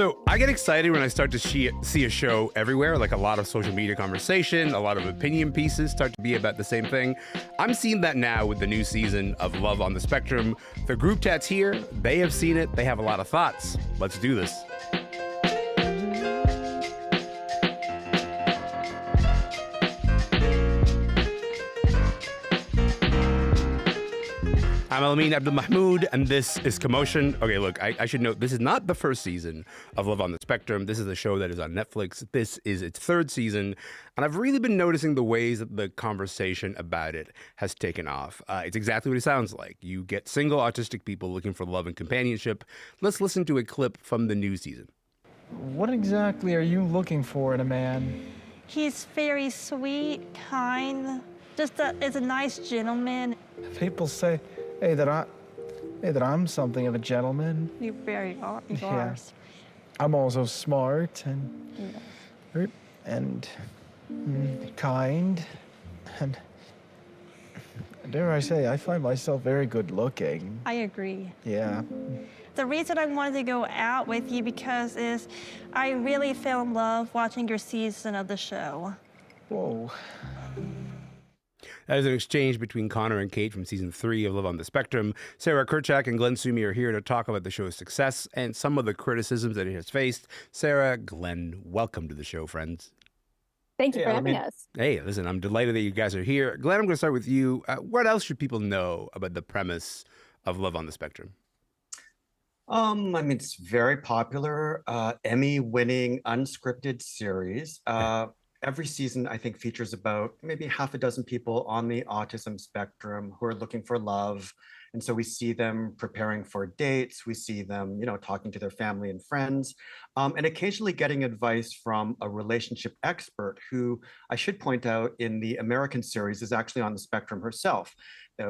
So I get excited when I start to see a show everywhere, like a lot of social media conversation, a lot of opinion pieces start to be about the same thing. I'm seeing that now with the new season of Love on the Spectrum. The group chat's here. They have seen it. They have a lot of thoughts. Let's do this. I'm Elamin Abdelmahmoud, and this is Commotion. Okay, look, I should note, this is not the first season of Love on the Spectrum. This is a show that is on Netflix. This is its third season, and I've really been noticing the ways that the conversation about it has taken off. It's exactly what it sounds like. You get single autistic people looking for love and companionship. Let's listen to a clip from the new season. What exactly are you looking for in a man? He's very sweet, kind, is a nice gentleman. People say, hey, that I'm something of a gentleman. You very are. You Yeah. are. I'm also smart and kind, and dare I say, I find myself very good looking. I agree. Yeah. The reason I wanted to go out with you because I really fell in love watching your season of the show. Whoa. That is an exchange between Connor and Kate from season 3 of Love on the Spectrum. Sarah Kurchak and Glenn Sumi are here to talk about the show's success and some of the criticisms that it has faced. Sarah, Glenn, welcome to the show, friends. Thank you for having us. Hey, listen, I'm delighted that you guys are here. Glenn, I'm going to start with you. What else should people know about the premise of Love on the Spectrum? It's very popular, Emmy-winning unscripted series. Every season, I think, features about maybe half a dozen people on the autism spectrum who are looking for love. And so we see them preparing for dates. We see them, talking to their family and friends, and occasionally getting advice from a relationship expert who, I should point out, in the American series is actually on the spectrum herself.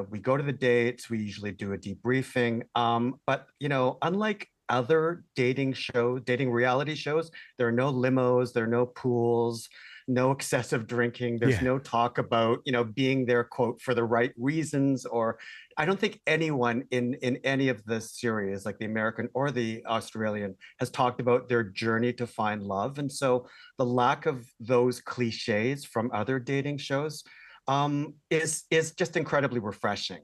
We go to the dates. We usually do a debriefing. But, unlike other dating reality shows, there are no limos, there are no pools, no excessive drinking. There's no talk about, being there, quote, for the right reasons. Or I don't think anyone in any of the series, like the American or the Australian, has talked about their journey to find love. And so the lack of those cliches from other dating shows is just incredibly refreshing.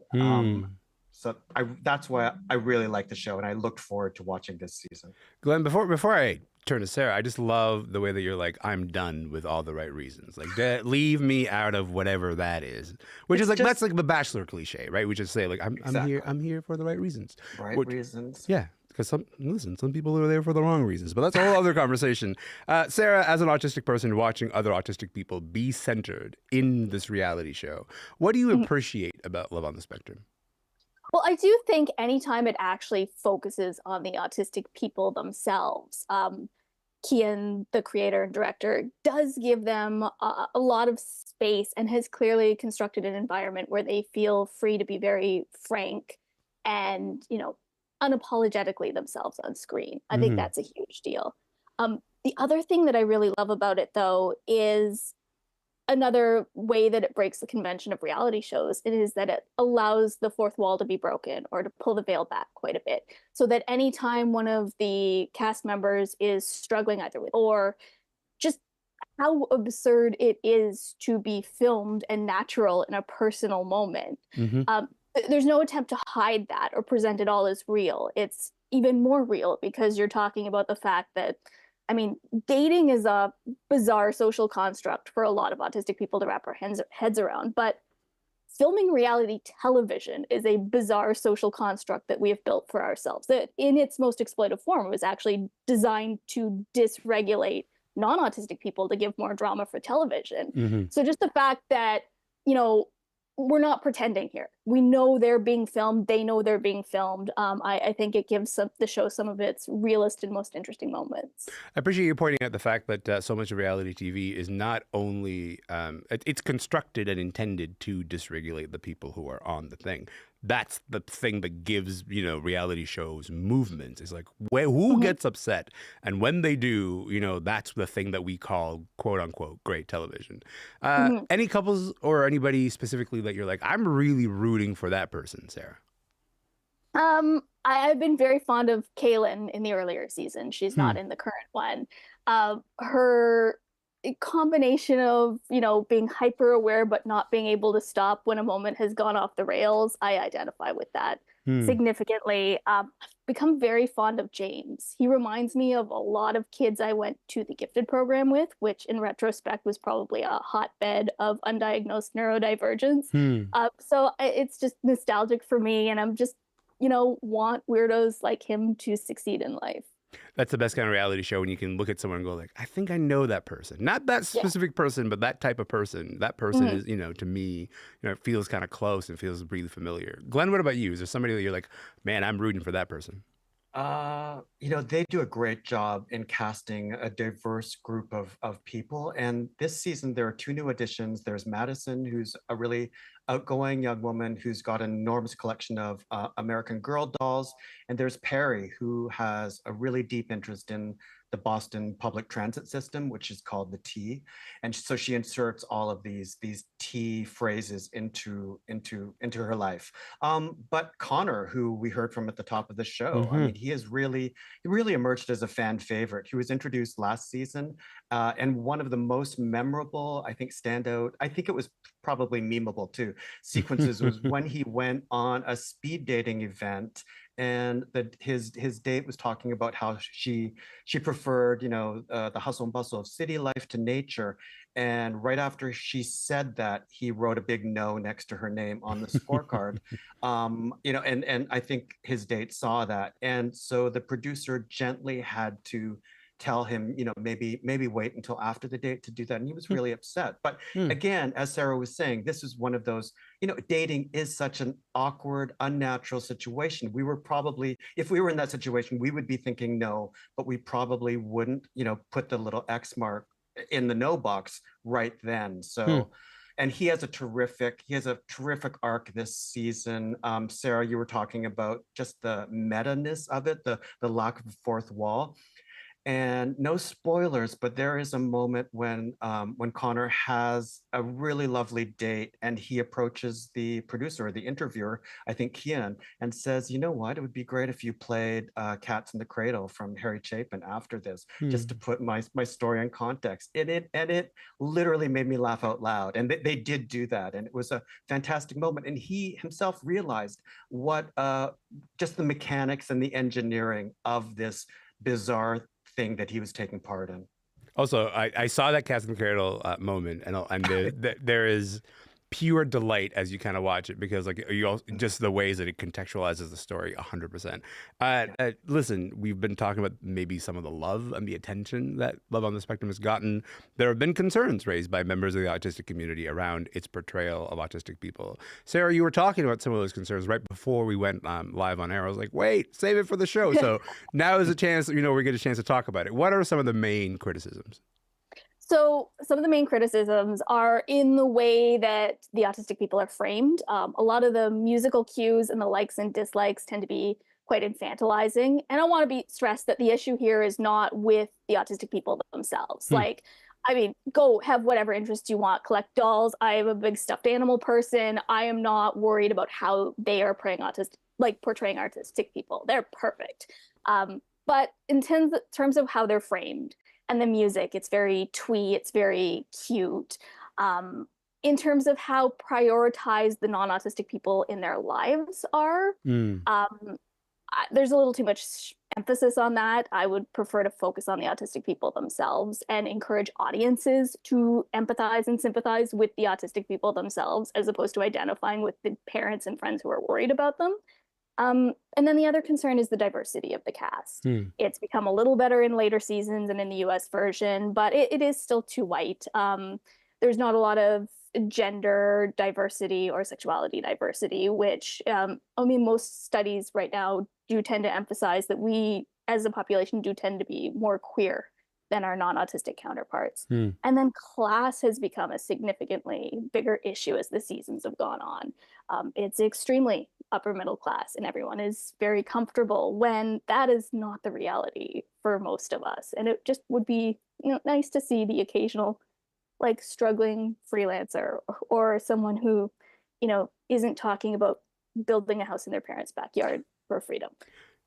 So that's why I really like the show, and I looked forward to watching this season. Glenn, before I turn to Sarah, I just love the way that you're like, I'm done with all the right reasons. Like, leave me out of whatever that is. Which is like, that's like the Bachelor cliche, right? We just say like, I'm here for the right reasons. Reasons. Yeah. Because some people are there for the wrong reasons, but that's a whole other conversation. Sarah, as an autistic person watching other autistic people be centered in this reality show, what do you appreciate about Love on the Spectrum? Well, I do think anytime it actually focuses on the autistic people themselves, Kian, the creator and director, does give them a lot of space and has clearly constructed an environment where they feel free to be very frank and, unapologetically themselves on screen. I think that's a huge deal. The other thing that I really love about it, though, is another way that it breaks the convention of reality shows. It is that it allows the fourth wall to be broken, or to pull the veil back quite a bit, so that anytime one of the cast members is struggling either with, or just how absurd it is to be filmed and natural in a personal moment, there's no attempt to hide that or present it all as real. It's even more real because you're talking about the fact that, dating is a bizarre social construct for a lot of autistic people to wrap our heads around, but filming reality television is a bizarre social construct that we have built for ourselves that in its most exploitive form was actually designed to dysregulate non-autistic people to give more drama for television. So just the fact that, we're not pretending here. We know they're being filmed. They know they're being filmed. I think it gives the show some of its realest and most interesting moments. I appreciate you pointing out the fact that so much of reality TV is not only, it's constructed and intended to dysregulate the people who are on the thing. That's the thing that gives, reality shows movement. It's like, who gets upset? And when they do, that's the thing that we call, quote unquote, great television. Any couples or anybody specifically that you're like, I'm really rooting for that person, Sarah? I've been very fond of Kaylin in the earlier season. She's Hmm. not in the current one. Her combination of, being hyper aware but not being able to stop when a moment has gone off the rails, I identify with that Hmm. significantly. I've become very fond of James. He reminds me of a lot of kids I went to the gifted program with, which in retrospect was probably a hotbed of undiagnosed neurodivergence. Hmm. So it's just nostalgic for me, and I'm just, want weirdos like him to succeed in life. That's the best kind of reality show when you can look at someone and go like, I think I know that person. Not that Yeah. specific person, but that type of person. That person Mhm. is, to me, it feels kind of close and feels really familiar. Glenn, what about you? Is there somebody that you're like, man, I'm rooting for that person? They do a great job in casting a diverse group of people. And this season, there are two new additions. There's Madison, who's a really outgoing young woman who's got an enormous collection of American Girl dolls. And there's Perry, who has a really deep interest in the Boston public transit system, which is called the T. And so she inserts all of these T phrases into her life. But Connor, who we heard from at the top of the show, I Mm-hmm. mean, he really emerged as a fan favorite. He was introduced last season, and one of the most memorable, I think, standout. I think it was probably memeable too. Sequences was when he went on a speed dating event, and his date was talking about how she preferred, the hustle and bustle of city life to nature. And right after she said that, he wrote a big no next to her name on the scorecard. And I think his date saw that, and so the producer gently had to tell him, maybe wait until after the date to do that, and he was really upset. But again, as Sarah was saying, this is one of those, dating is such an awkward, unnatural situation. We were probably, if we were in that situation, we would be thinking no, but we probably wouldn't, put the little X mark in the no box right then. So and he has a terrific arc this season. Sarah, you were talking about just the meta-ness of it, the lack of a fourth wall. And no spoilers, but there is a moment when Connor has a really lovely date, and he approaches the producer or the interviewer, I think Kian, and says, "You know what? It would be great if you played Cats in the Cradle from Harry Chapin after this, just to put my story in context." And it literally made me laugh out loud. And they did do that, and it was a fantastic moment. And he himself realized what just the mechanics and the engineering of this bizarre thing that he was taking part in. Also, I saw that Cast in the Cradle moment, and there is pure delight as you kind of watch it because like you all, just the ways that it contextualizes the story 100%. Listen, we've been talking about maybe some of the love and the attention that Love on the Spectrum has gotten. There have been concerns raised by members of the autistic community around its portrayal of autistic people. Sarah, you were talking about some of those concerns right before we went live on air. I was like, wait, save it for the show. So now is a chance, we get a chance to talk about it. What are some of the main criticisms? So some of the main criticisms are in the way that the autistic people are framed. A lot of the musical cues and the likes and dislikes tend to be quite infantilizing. And I want to be stressed that the issue here is not with the autistic people themselves. Like, I mean, go have whatever interests you want, collect dolls. I am a big stuffed animal person. I am not worried about how they are portraying artistic people. They're perfect. But in terms of how they're framed, and the music, it's very twee, it's very cute. In terms of how prioritized the non-autistic people in their lives are, there's a little too much emphasis on that. I would prefer to focus on the autistic people themselves and encourage audiences to empathize and sympathize with the autistic people themselves, as opposed to identifying with the parents and friends who are worried about them. And then the other concern is the diversity of the cast. It's become a little better in later seasons and in the US version, but it is still too white. There's not a lot of gender diversity or sexuality diversity, which, most studies right now do tend to emphasize that we as a population do tend to be more queer than our non-autistic counterparts. And then class has become a significantly bigger issue as the seasons have gone on. It's extremely upper middle class, and everyone is very comfortable when that is not the reality for most of us. And it just would be, nice to see the occasional like struggling freelancer or someone who, isn't talking about building a house in their parents' backyard for freedom.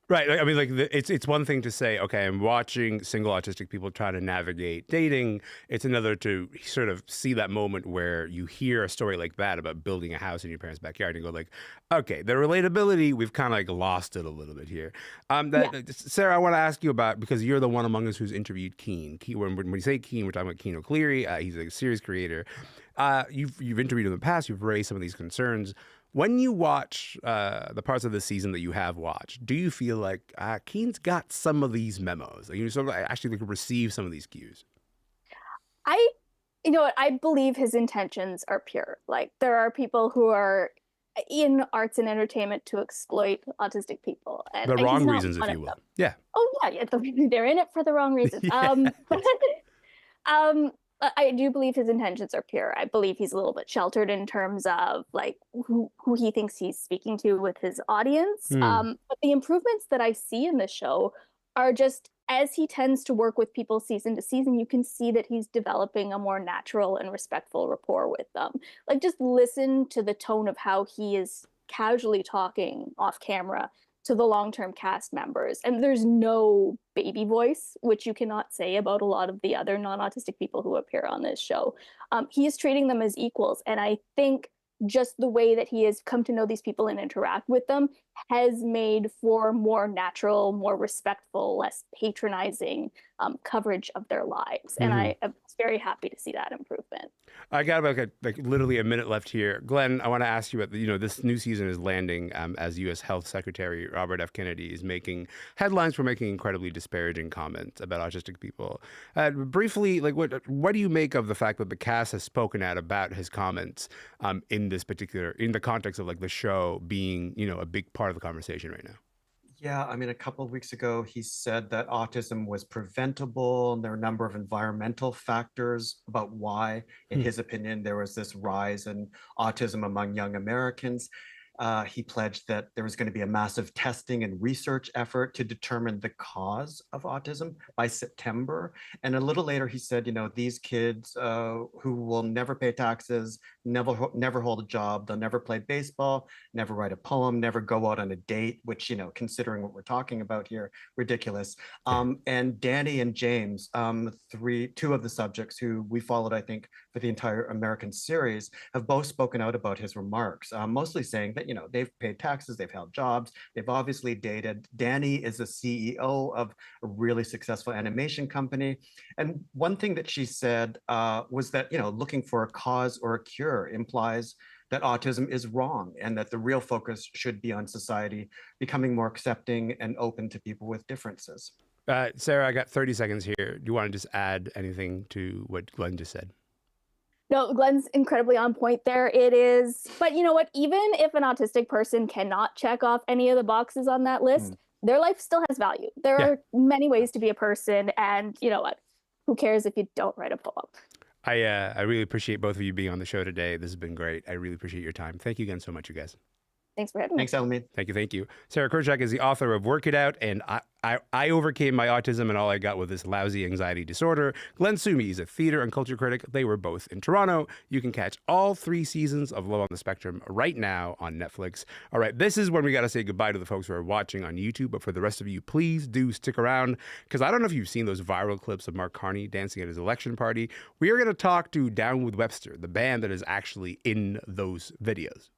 Right. I mean, like, it's one thing to say, okay, I'm watching single autistic people try to navigate dating. It's another to sort of see that moment where you hear a story like that about building a house in your parents' backyard and go like, okay, the relatability, we've kind of like lost it a little bit here. Sarah, I want to ask you about, because you're the one among us who's interviewed Keen. When we say Keen, we're talking about Keen O'Cleary. He's a series creator. You've interviewed him in the past. You've raised some of these concerns. When you watch the parts of the season that you have watched, do you feel like Keen's got some of these memos? Like, you sort of actually like receive some of these cues? You know what? I believe his intentions are pure. Like, there are people who are in arts and entertainment to exploit autistic people. And The he's wrong not reasons, if one you of will. them. Yeah. Oh yeah, they're in it for the wrong reasons. I do believe his intentions are pure. I believe he's a little bit sheltered in terms of like who he thinks he's speaking to with his audience. But the improvements that I see in this show are just, as he tends to work with people season to season, you can see that he's developing a more natural and respectful rapport with them. Like, just listen to the tone of how he is casually talking off camera to the long-term cast members. And there's no baby voice, which you cannot say about a lot of the other non-autistic people who appear on this show. He is treating them as equals. And I think just the way that he has come to know these people and interact with them has made for more natural, more respectful, less patronizing coverage of their lives. And I am very happy to see that improvement. I got about like literally a minute left here. Glenn, I want to ask you about, this new season is landing as U.S. Health Secretary Robert F. Kennedy is making headlines for making incredibly disparaging comments about autistic people. Briefly, like what do you make of the fact that the cast has spoken out about his comments in the context of like the show being, a big part of the conversation right now? Yeah, I mean, a couple of weeks ago, he said that autism was preventable, and there are a number of environmental factors about why, in his opinion, there was this rise in autism among young Americans. He pledged that there was going to be a massive testing and research effort to determine the cause of autism by September. And a little later, he said, these kids who will never pay taxes, never hold a job, they'll never play baseball, never write a poem, never go out on a date, which, considering what we're talking about here, ridiculous. And Danny and James, two of the subjects who we followed, I think, for the entire American series, have both spoken out about his remarks, mostly saying that, they've paid taxes, they've held jobs, they've obviously dated. Danny is the CEO of a really successful animation company. And one thing that she said was that, looking for a cause or a cure implies that autism is wrong and that the real focus should be on society becoming more accepting and open to people with differences. Sarah, I got 30 seconds here. Do you want to just add anything to what Glenn just said? No, Glenn's incredibly on point there. It is, but you know what? Even if an autistic person cannot check off any of the boxes on that list, their life still has value. There are many ways to be a person, and you know what? Who cares if you don't write a poem? I really appreciate both of you being on the show today. This has been great. I really appreciate your time. Thank you again so much, you guys. Thanks for having me. Thanks, Elamin. Thank you. Sarah Kurchak is the author of Work It Out and I Overcame My Autism and All I Got Was This Lousy Anxiety Disorder. Glenn Sumi is a theater and culture critic. They were both in Toronto. You can catch all 3 seasons of Low on the Spectrum right now on Netflix. All right, this is when we got to say goodbye to the folks who are watching on YouTube. But for the rest of you, please do stick around, because I don't know if you've seen those viral clips of Mark Carney dancing at his election party. We are going to talk to Down with Webster, the band that is actually in those videos.